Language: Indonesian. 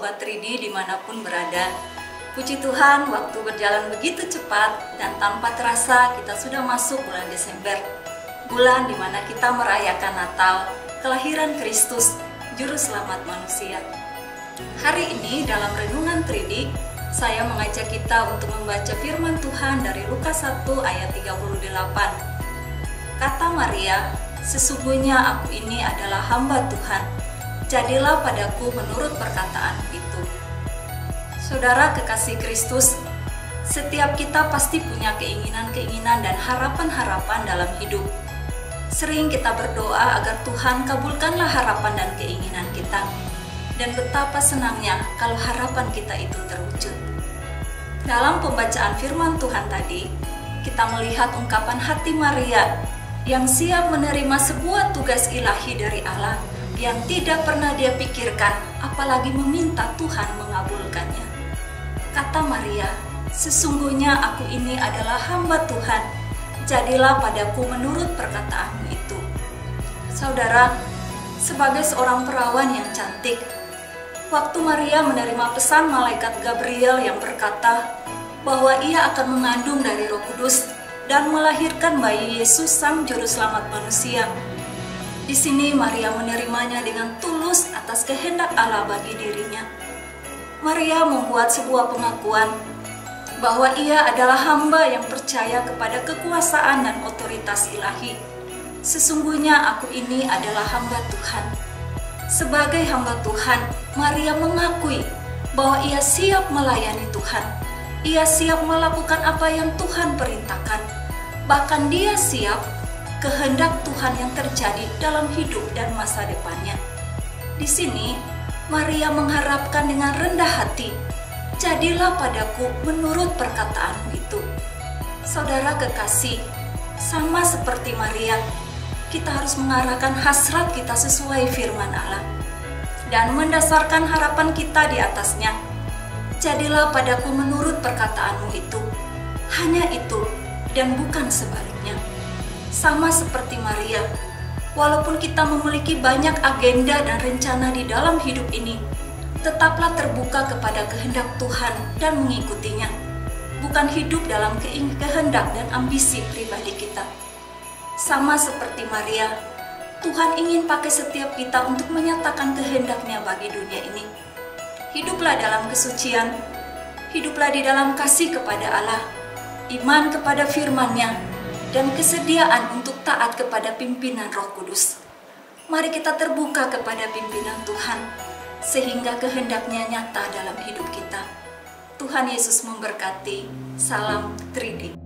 Sobat 3D dimanapun berada. Puji Tuhan, waktu berjalan begitu cepat dan tanpa terasa kita sudah masuk bulan Desember. Bulan dimana kita merayakan Natal, kelahiran Kristus, Juru Selamat manusia. Hari ini dalam Renungan 3D, saya mengajak kita untuk membaca firman Tuhan dari Lukas 1 ayat 38. Kata Maria, "Sesungguhnya aku ini adalah hamba Tuhan. Jadilah padaku menurut perkataan itu." Saudara kekasih Kristus, setiap kita pasti punya keinginan-keinginan dan harapan-harapan dalam hidup. Sering kita berdoa agar Tuhan kabulkanlah harapan dan keinginan kita. Dan betapa senangnya kalau harapan kita itu terwujud. Dalam pembacaan firman Tuhan tadi, kita melihat ungkapan hati Maria yang siap menerima sebuah tugas ilahi dari Allah yang tidak pernah dia pikirkan, apalagi meminta Tuhan mengabulkannya. Kata Maria, "Sesungguhnya aku ini adalah hamba Tuhan, jadilah padaku menurut perkataanmu itu." Saudara, sebagai seorang perawan yang cantik, waktu Maria menerima pesan malaikat Gabriel yang berkata bahwa ia akan mengandung dari Roh Kudus dan melahirkan bayi Yesus Sang Juru Selamat manusia. Di sini Maria menerimanya dengan tulus atas kehendak Allah bagi dirinya. Maria membuat sebuah pengakuan bahwa ia adalah hamba yang percaya kepada kekuasaan dan otoritas ilahi. "Sesungguhnya aku ini adalah hamba Tuhan." Sebagai hamba Tuhan, Maria mengakui bahwa ia siap melayani Tuhan. Ia siap melakukan apa yang Tuhan perintahkan. Bahkan dia siap kehendak Tuhan yang terjadi dalam hidup dan masa depannya. Di sini, Maria mengharapkan dengan rendah hati, "Jadilah padaku menurut perkataanmu itu." Saudara kekasih, sama seperti Maria, kita harus mengarahkan hasrat kita sesuai firman Allah dan mendasarkan harapan kita di atasnya. "Jadilah padaku menurut perkataanmu itu." Hanya itu dan bukan sebaliknya. Sama seperti Maria, walaupun kita memiliki banyak agenda dan rencana di dalam hidup ini, tetaplah terbuka kepada kehendak Tuhan dan mengikutinya. Bukan hidup dalam kehendak dan ambisi pribadi kita. Sama seperti Maria, Tuhan ingin pakai setiap kita untuk menyatakan kehendaknya bagi dunia ini. Hiduplah dalam kesucian, hiduplah di dalam kasih kepada Allah, iman kepada firman-Nya, dan kesediaan untuk taat kepada pimpinan Roh Kudus. Mari kita terbuka kepada pimpinan Tuhan, sehingga kehendaknya nyata dalam hidup kita. Tuhan Yesus memberkati. Salam 3D.